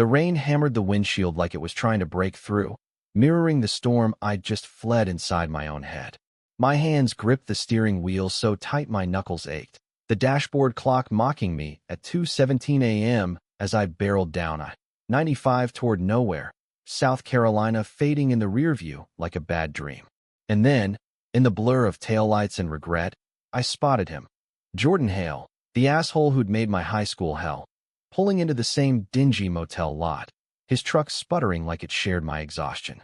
The rain hammered the windshield like it was trying to break through, mirroring the storm I'd just fled inside my own head. My hands gripped the steering wheel so tight my knuckles ached, the dashboard clock mocking me at 2:17 a.m. as I barreled down I-95 toward nowhere, South Carolina fading in the rearview like a bad dream. And then, in the blur of taillights and regret, I spotted him. Jordan Hale, the asshole who'd made my high school hell, pulling into the same dingy motel lot, his truck sputtering like it shared my exhaustion.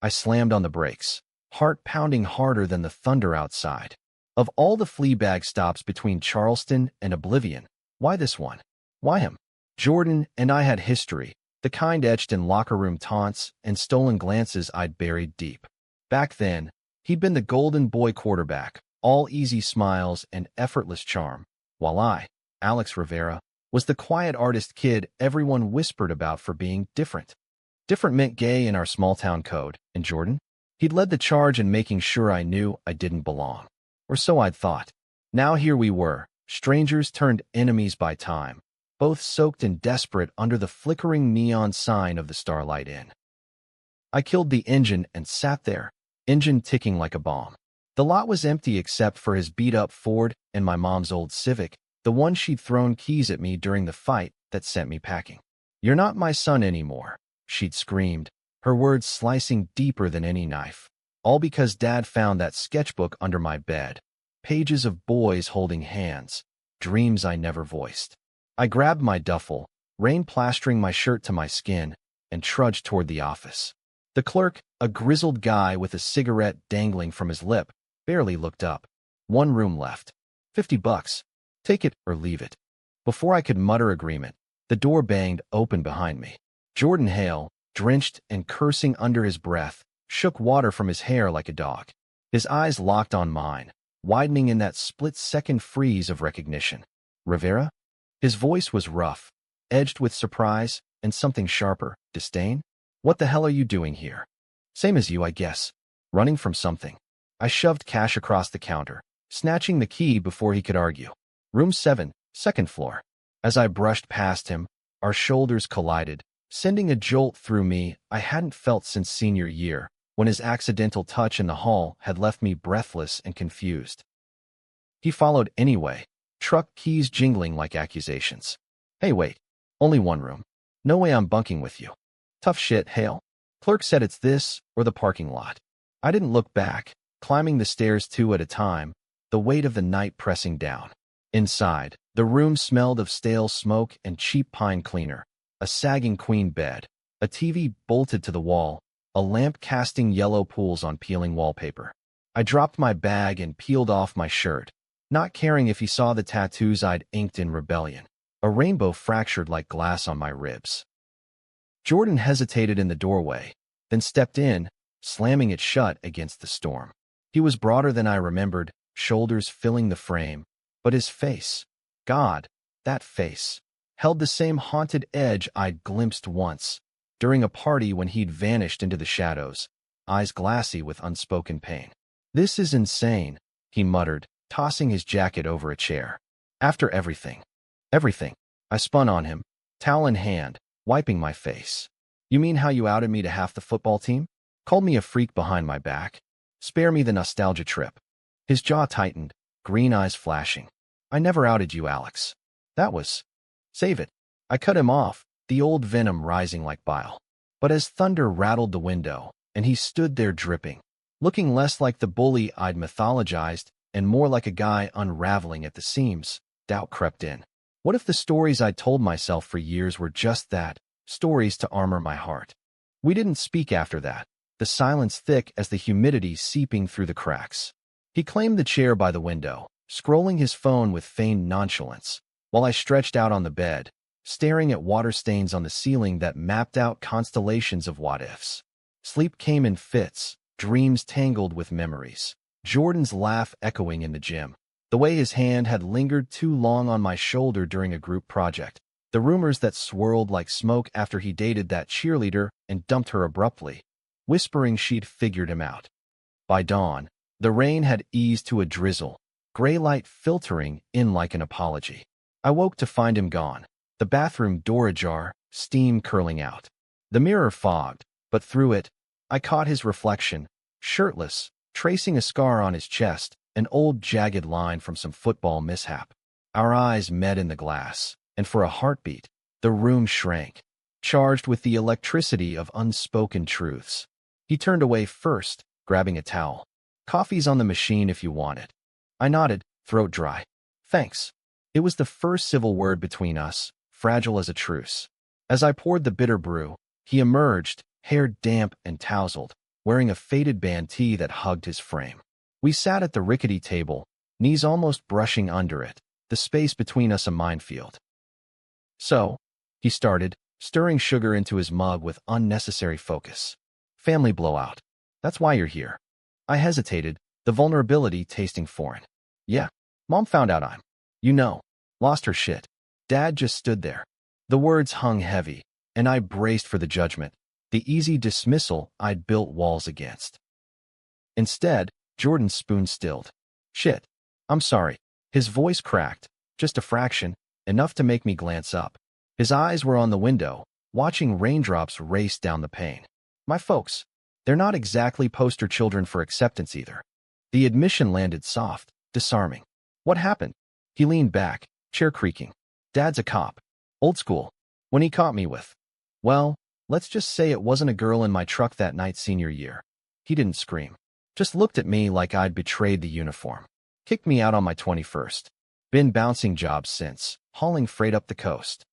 I slammed on the brakes, heart pounding harder than the thunder outside. Of all the Fleabag stops between Charleston and Oblivion, why this one? Why him? Jordan and I had history, the kind etched in locker room taunts and stolen glances I'd buried deep. Back then, he'd been the golden boy quarterback, all easy smiles and effortless charm, while I, Alex Rivera, was the quiet artist kid everyone whispered about for being different. Different meant gay in our small-town code, and Jordan? He'd led the charge in making sure I knew I didn't belong. Or so I'd thought. Now here we were, strangers turned enemies by time, both soaked and desperate under the flickering neon sign of the Starlight Inn. I killed the engine and sat there, engine ticking like a bomb. The lot was empty except for his beat-up Ford and my mom's old Civic, the one she'd thrown keys at me during the fight that sent me packing. "You're not my son anymore," she'd screamed, her words slicing deeper than any knife. All because Dad found that sketchbook under my bed. Pages of boys holding hands, dreams I never voiced. I grabbed my duffel, rain plastering my shirt to my skin, and trudged toward the office. The clerk, a grizzled guy with a cigarette dangling from his lip, barely looked up. "One room left. $50. Take it or leave it." Before I could mutter agreement, the door banged open behind me. Jordan Hale, drenched and cursing under his breath, shook water from his hair like a dog. His eyes locked on mine, widening in that split-second freeze of recognition. "Rivera?" His voice was rough, edged with surprise and something sharper, disdain. "What the hell are you doing here?" "Same as you, I guess. Running from something." I shoved cash across the counter, snatching the key before he could argue. "Room 7, second floor." As I brushed past him, our shoulders collided, sending a jolt through me I hadn't felt since senior year, when his accidental touch in the hall had left me breathless and confused. He followed anyway, truck keys jingling like accusations. "Hey, wait. Only one room. No way I'm bunking with you." "Tough shit, Hale." Clerk said it's this or the parking lot. I didn't look back, climbing the stairs two at a time, the weight of the night pressing down. Inside, the room smelled of stale smoke and cheap pine cleaner, a sagging queen bed, a TV bolted to the wall, a lamp casting yellow pools on peeling wallpaper. I dropped my bag and peeled off my shirt, not caring if he saw the tattoos I'd inked in rebellion, a rainbow fractured like glass on my ribs. Jordan hesitated in the doorway, then stepped in, slamming it shut against the storm. He was broader than I remembered, shoulders filling the frame, but his face, God, that face, held the same haunted edge I'd glimpsed once, during a party when he'd vanished into the shadows, eyes glassy with unspoken pain. "This is insane," he muttered, tossing his jacket over a chair. "After everything." "Everything." I spun on him, towel in hand, wiping my face. "You mean how you outed me to half the football team? Called me a freak behind my back? Spare me the nostalgia trip." His jaw tightened, green eyes flashing. "I never outed you, Alex. That was... Save it." I cut him off, the old venom rising like bile. But as thunder rattled the window, and he stood there dripping, looking less like the bully I'd mythologized and more like a guy unraveling at the seams, doubt crept in. What if the stories I'd told myself for years were just that, stories to armor my heart? We didn't speak after that, the silence thick as the humidity seeping through the cracks. He claimed the chair by the window, scrolling his phone with feigned nonchalance, while I stretched out on the bed, staring at water stains on the ceiling that mapped out constellations of what-ifs. Sleep came in fits, dreams tangled with memories. Jordan's laugh echoing in the gym, the way his hand had lingered too long on my shoulder during a group project, the rumors that swirled like smoke after he dated that cheerleader and dumped her abruptly, whispering she'd figured him out. By dawn, the rain had eased to a drizzle, gray light filtering in like an apology. I woke to find him gone, the bathroom door ajar, steam curling out. The mirror fogged, but through it, I caught his reflection, shirtless, tracing a scar on his chest, an old jagged line from some football mishap. Our eyes met in the glass, and for a heartbeat, the room shrank, charged with the electricity of unspoken truths. He turned away first, grabbing a towel. "Coffee's on the machine if you want it." I nodded, throat dry. "Thanks." It was the first civil word between us, fragile as a truce. As I poured the bitter brew, he emerged, hair damp and tousled, wearing a faded band tee that hugged his frame. We sat at the rickety table, knees almost brushing under it, the space between us a minefield. "So," he started, stirring sugar into his mug with unnecessary focus. "Family blowout. That's why you're here." I hesitated, the vulnerability tasting foreign. "Yeah, Mom found out lost her shit." Dad just stood there. The words hung heavy, and I braced for the judgment, the easy dismissal I'd built walls against. Instead, Jordan spoon-stilled. "Shit. I'm sorry." His voice cracked, just a fraction, enough to make me glance up. His eyes were on the window, watching raindrops race down the pane. "My folks. They're not exactly poster children for acceptance either." The admission landed soft, disarming. "What happened?" He leaned back, chair creaking. "Dad's a cop. Old school. When he caught me with, well, let's just say it wasn't a girl in my truck that night senior year." He didn't scream. Just looked at me like I'd betrayed the uniform. Kicked me out on my 21st. Been bouncing jobs since, hauling freight up the coast.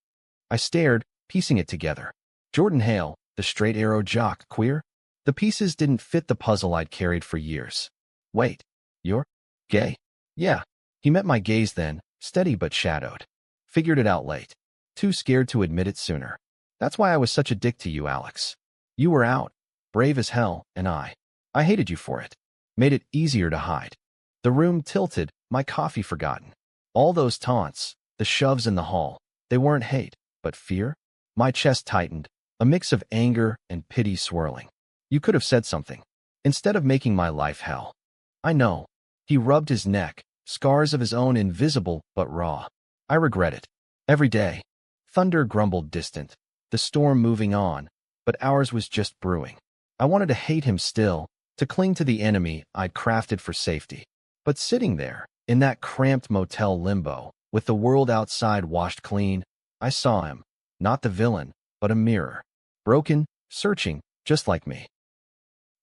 I stared, piecing it together. Jordan Hale, the straight arrow jock, queer? The pieces didn't fit the puzzle I'd carried for years. "Wait, you're gay?" "Yeah." He met my gaze then, steady but shadowed. "Figured it out late. Too scared to admit it sooner. That's why I was such a dick to you, Alex. You were out, brave as hell, and I hated you for it. Made it easier to hide." The room tilted, my coffee forgotten. All those taunts, the shoves in the hall, they weren't hate, but fear? My chest tightened, a mix of anger and pity swirling. "You could have said something, instead of making my life hell." "I know." He rubbed his neck, scars of his own invisible but raw. "I regret it. Every day." Thunder grumbled distant, the storm moving on, but ours was just brewing. I wanted to hate him still, to cling to the enemy I'd crafted for safety. But sitting there, in that cramped motel limbo, with the world outside washed clean, I saw him, not the villain, but a mirror. Broken, searching, just like me.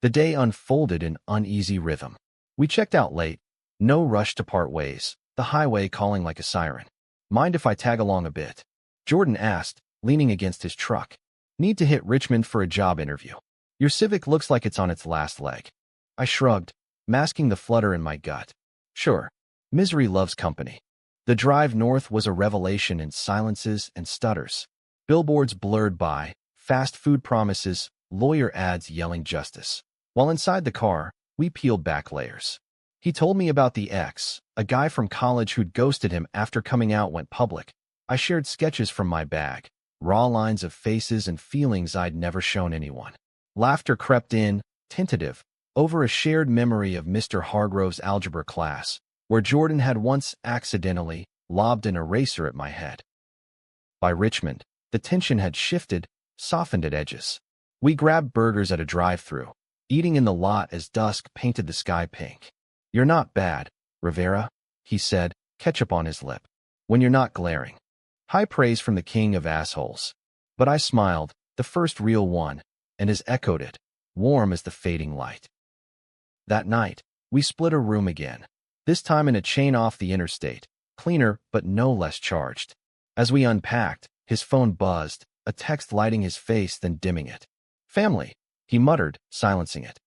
The day unfolded in uneasy rhythm. We checked out late, no rush to part ways, the highway calling like a siren. "Mind if I tag along a bit?" Jordan asked, leaning against his truck. "Need to hit Richmond for a job interview. Your Civic looks like it's on its last leg." I shrugged, masking the flutter in my gut. "Sure. Misery loves company." The drive north was a revelation in silences and stutters. Billboards blurred by, fast food promises, lawyer ads yelling justice. While inside the car, we peeled back layers. He told me about the ex, a guy from college who'd ghosted him after coming out went public. I shared sketches from my bag, raw lines of faces and feelings I'd never shown anyone. Laughter crept in, tentative, over a shared memory of Mr. Hargrove's algebra class, where Jordan had once accidentally lobbed an eraser at my head. By Richmond, the tension had shifted, softened at edges. We grabbed burgers at a drive-thru, eating in the lot as dusk painted the sky pink. "You're not bad, Rivera," he said, ketchup on his lip. "When you're not glaring." High praise from the king of assholes. But I smiled, the first real one, and his echoed it, warm as the fading light. That night, we split a room again, this time in a chain off the interstate, cleaner but no less charged. As we unpacked, his phone buzzed, a text lighting his face then dimming it. "Family," he muttered, silencing it.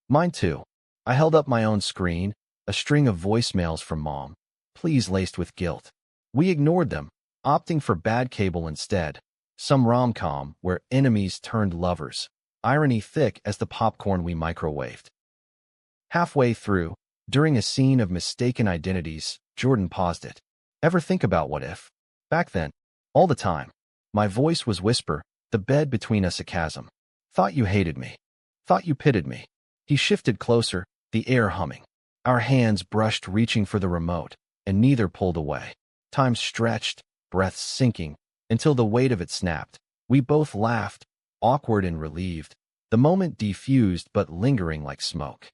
"Mine too." I held up my own screen, a string of voicemails from Mom, pleas laced with guilt. We ignored them, opting for bad cable instead. Some rom-com where enemies turned lovers, irony thick as the popcorn we microwaved. Halfway through, during a scene of mistaken identities, Jordan paused it. "Ever think about what if?" "Back then. All the time." My voice was whisper, the bed between us a chasm. "Thought you hated me. Thought you pitted me." He shifted closer, the air humming. Our hands brushed reaching for the remote, and neither pulled away. Time stretched, breaths sinking, until the weight of it snapped. We both laughed, awkward and relieved, the moment diffused but lingering like smoke.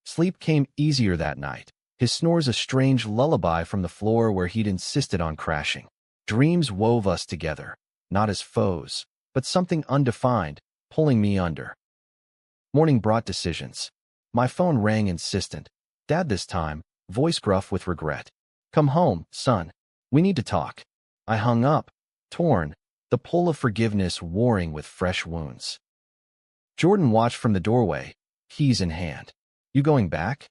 Sleep came easier that night, his snores a strange lullaby from the floor where he'd insisted on crashing. Dreams wove us together, not as foes, but something undefined, pulling me under. Morning brought decisions. My phone rang insistent. Dad this time, voice gruff with regret. "Come home, son. We need to talk." I hung up, torn, the pull of forgiveness warring with fresh wounds. Jordan watched from the doorway, keys in hand. "You going back?"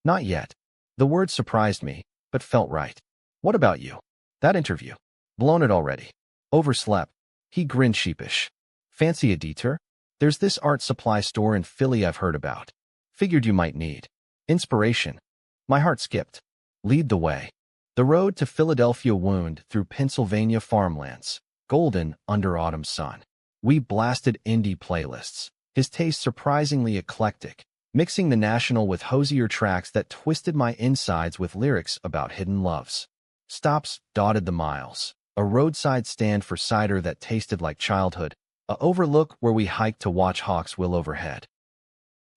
"Not yet." The word surprised me, but felt right. "What about you?" "That interview. Blown it already." "Overslept." He grinned sheepish. "Fancy a detour? There's this art supply store in Philly I've heard about. Figured you might need inspiration." My heart skipped. "Lead the way." The road to Philadelphia wound through Pennsylvania farmlands, golden under autumn sun. We blasted indie playlists, his taste surprisingly eclectic, mixing the national with hosier tracks that twisted my insides with lyrics about hidden loves. Stops dotted the miles, a roadside stand for cider that tasted like childhood, a overlook where we hiked to watch hawks wheel overhead.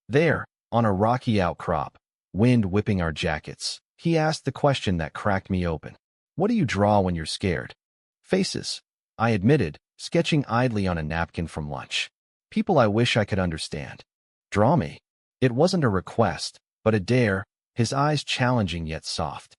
There, on a rocky outcrop, wind whipping our jackets, he asked the question that cracked me open. "What do you draw when you're scared?" "Faces," I admitted, sketching idly on a napkin from lunch. "People I wish I could understand." "Draw me." It wasn't a request, but a dare, his eyes challenging yet soft.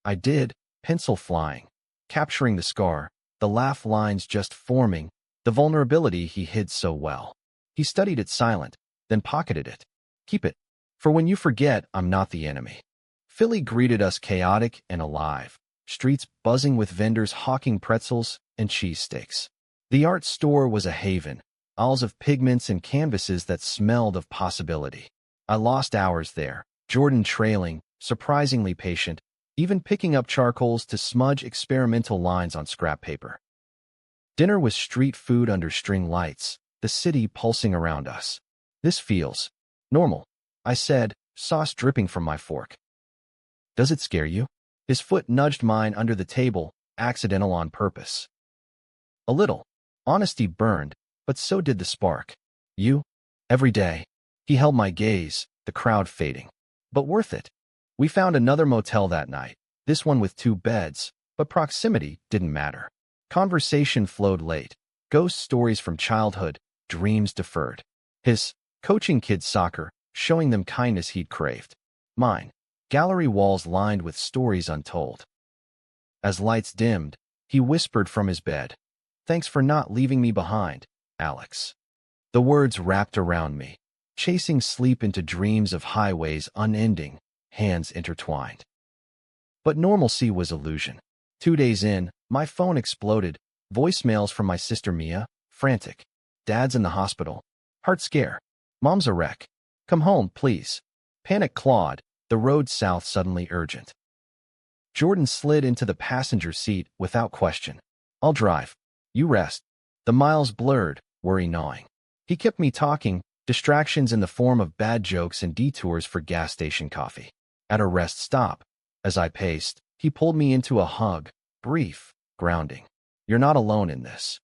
I did, pencil flying, capturing the scar, the laugh lines just forming, the vulnerability he hid so well. He studied it silent, then pocketed it. "Keep it. For when you forget, I'm not the enemy." Philly greeted us chaotic and alive, streets buzzing with vendors hawking pretzels and cheesesteaks. The art store was a haven, aisles of pigments and canvases that smelled of possibility. I lost hours there, Jordan trailing, surprisingly patient, even picking up charcoals to smudge experimental lines on scrap paper. Dinner was street food under string lights, the city pulsing around us. "This feels normal," I said, sauce dripping from my fork. "Does it scare you?" His foot nudged mine under the table, accidental on purpose. "A little." Honesty burned, but so did the spark. "You?" "Every day." He held my gaze, the crowd fading. "But worth it." We found another motel that night, this one with 2 beds, but proximity didn't matter. Conversation flowed late, ghost stories from childhood, dreams deferred. His, coaching kids soccer, showing them kindness he'd craved. Mine, gallery walls lined with stories untold. As lights dimmed, he whispered from his bed, "Thanks for not leaving me behind, Alex." The words wrapped around me, chasing sleep into dreams of highways unending, hands intertwined. But normalcy was illusion. 2 days in, my phone exploded, voicemails from my sister Mia, frantic. "Dad's in the hospital. Heart scare. Mom's a wreck. Come home, please." Panic clawed, the road south suddenly urgent. Jordan slid into the passenger seat without question. "I'll drive. You rest." The miles blurred, worry gnawing. He kept me talking, distractions in the form of bad jokes and detours for gas station coffee. At a rest stop, as I paced, he pulled me into a hug, brief, grounding. "You're not alone in this."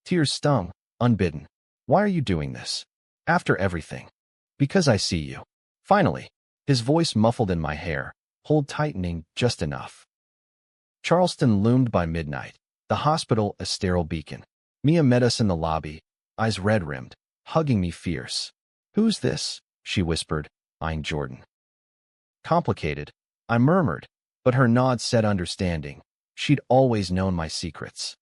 Tears stung, unbidden. "Why are you doing this? After everything?" "Because I see you." Finally, his voice muffled in my hair, hold tightening just enough. Charleston loomed by midnight, the hospital a sterile beacon. Mia met us in the lobby, eyes red-rimmed, hugging me fierce. "Who's this?" she whispered, eyeing Jordan. "Complicated," I murmured, but her nod said understanding. She'd always known my secrets.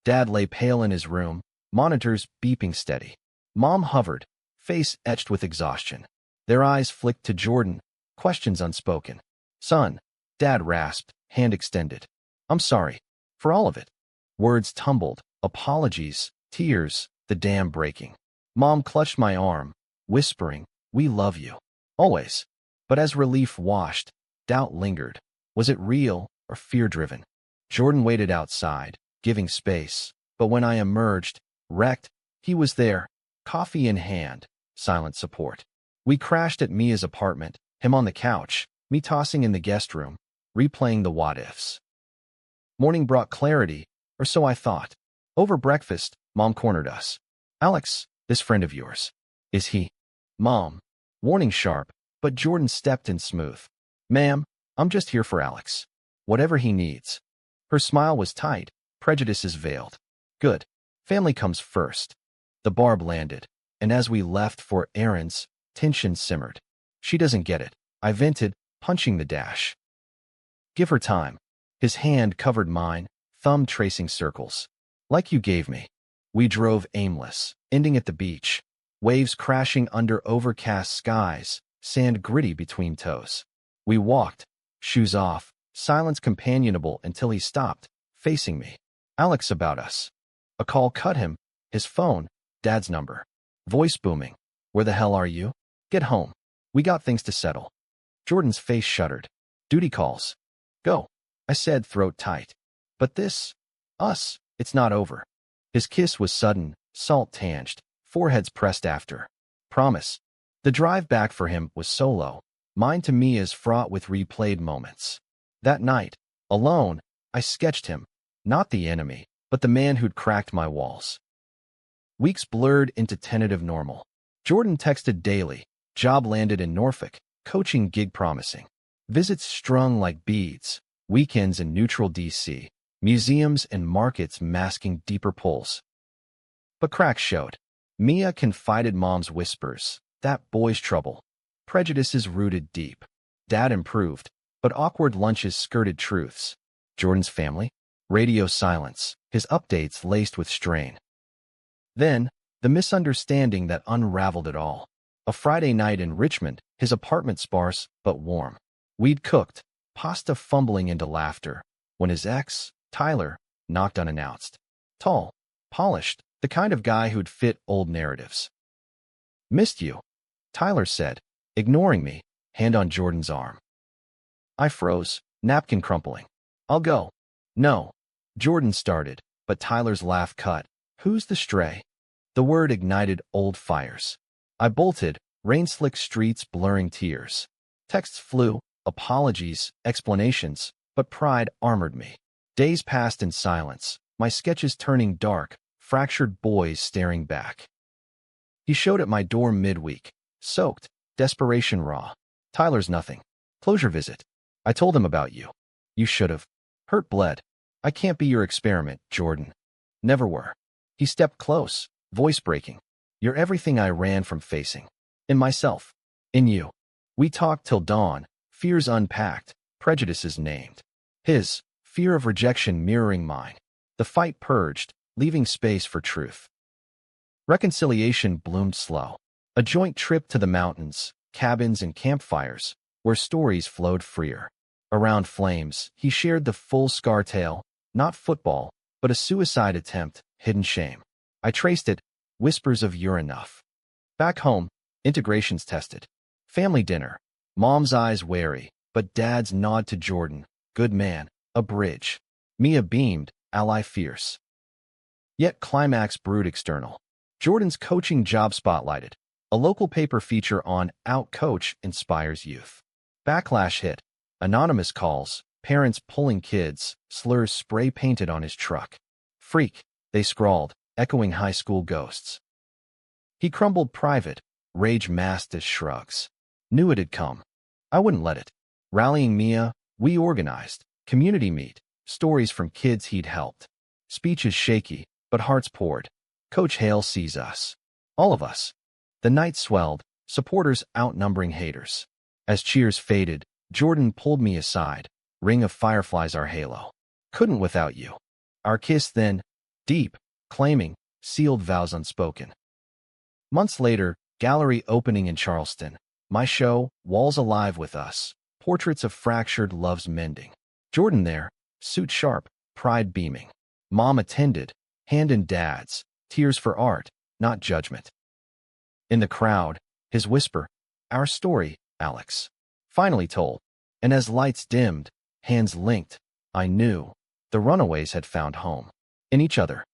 Dad lay pale in his room, monitors beeping steady. Mom hovered, face etched with exhaustion. Their eyes flicked to Jordan, questions unspoken. "Son," Dad rasped, hand extended. "I'm sorry. For all of it." Words tumbled, apologies, tears, the dam breaking. Mom clutched my arm, whispering, "We love you. Always." But as relief washed, doubt lingered. Was it real or fear-driven? Jordan waited outside, giving space, but when I emerged, wrecked, he was there, coffee in hand, silent support. We crashed at Mia's apartment, him on the couch, me tossing in the guest room, replaying the what-ifs. Morning brought clarity, Or so I thought. Over breakfast, Mom cornered us. Alex, this friend of yours. Is he? Mom. Warning sharp, but Jordan stepped in smooth. Ma'am, I'm just here for Alex. Whatever he needs. Her smile was tight, prejudices veiled. Good. Family comes first. The barb landed, and as we left for errands, tension simmered. She doesn't get it, I vented, punching the dash. Give her time. His hand covered mine, thumb tracing circles. Like you gave me. We drove aimless, ending at the beach. Waves crashing under overcast skies, sand gritty between toes. We walked, shoes off, silence companionable until he stopped, facing me. Alex about us. A call cut him, his phone, Dad's number. Voice booming. Where the hell are you? Get home. We got things to settle. Jordan's face shuddered. Duty calls. Go. I said, throat tight. But this, us, it's not over. His kiss was sudden, salt-tanged, foreheads pressed after. Promise. The drive back for him was solo. Mine to me is fraught with replayed moments. That night, alone, I sketched him, not the enemy, but the man who'd cracked my walls. Weeks blurred into tentative normal. Jordan texted daily, job landed in Norfolk, coaching gig promising. Visits strung like beads, weekends in neutral DC, museums and markets masking deeper pulls. But cracks showed. Mia confided Mom's whispers. That boy's trouble. Prejudices rooted deep. Dad improved, but awkward lunches skirted truths. Jordan's family? Radio silence, his updates laced with strain. Then, the misunderstanding that unraveled it all. A Friday night in Richmond, his apartment sparse but warm. We'd cooked, pasta fumbling into laughter, when his ex, Tyler, knocked unannounced. Tall, polished, the kind of guy who'd fit old narratives. Missed you, Tyler said, ignoring me, hand on Jordan's arm. I froze, napkin crumpling. I'll go. No. Jordan started, but Tyler's laugh cut. Who's the stray? The word ignited old fires. I bolted, rain-slick streets blurring tears. Texts flew, apologies, explanations, but pride armored me. Days passed in silence, my sketches turning dark, fractured boys staring back. He showed at my door midweek, soaked, desperation raw. Tyler's nothing. Closure visit. I told him about you. You should've. Hurt bled. I can't be your experiment, Jordan. Never were. He stepped close, voice breaking. You're everything I ran from facing. In myself. In you. We talked till dawn, fears unpacked, prejudices named. His, fear of rejection mirroring mine. The fight purged, leaving space for truth. Reconciliation bloomed slow. A joint trip to the mountains, cabins and campfires, where stories flowed freer. Around flames, he shared the full scar tale, not football, but a suicide attempt, hidden shame. I traced it, whispers of you're enough. Back home, integrations tested. Family dinner, Mom's eyes wary, but Dad's nod to Jordan, good man, a bridge. Mia beamed, ally fierce. Yet climax brewed external. Jordan's coaching job spotlighted. A local paper feature on Out-Coach inspires youth. Backlash hit. Anonymous calls, parents pulling kids, slurs spray-painted on his truck. Freak, they scrawled, echoing high school ghosts. He crumbled private, rage masked as shrugs. Knew it had come. I wouldn't let it. Rallying Mia, we organized. Community meet, stories from kids he'd helped. Speeches shaky, but hearts poured. Coach Hale sees us. All of us. The night swelled, supporters outnumbering haters. As cheers faded, Jordan pulled me aside. Ring of fireflies our halo. Couldn't without you. Our kiss then, deep, claiming, sealed vows unspoken. Months later, gallery opening in Charleston. My show, Walls Alive with Us. Portraits of fractured loves mending. Jordan there, suit sharp, pride beaming. Mom attended, hand in Dad's, tears for art, not judgment. In the crowd, his whisper, our story, Alex. Finally told, and as lights dimmed, hands linked, I knew, the runaways had found home. In each other.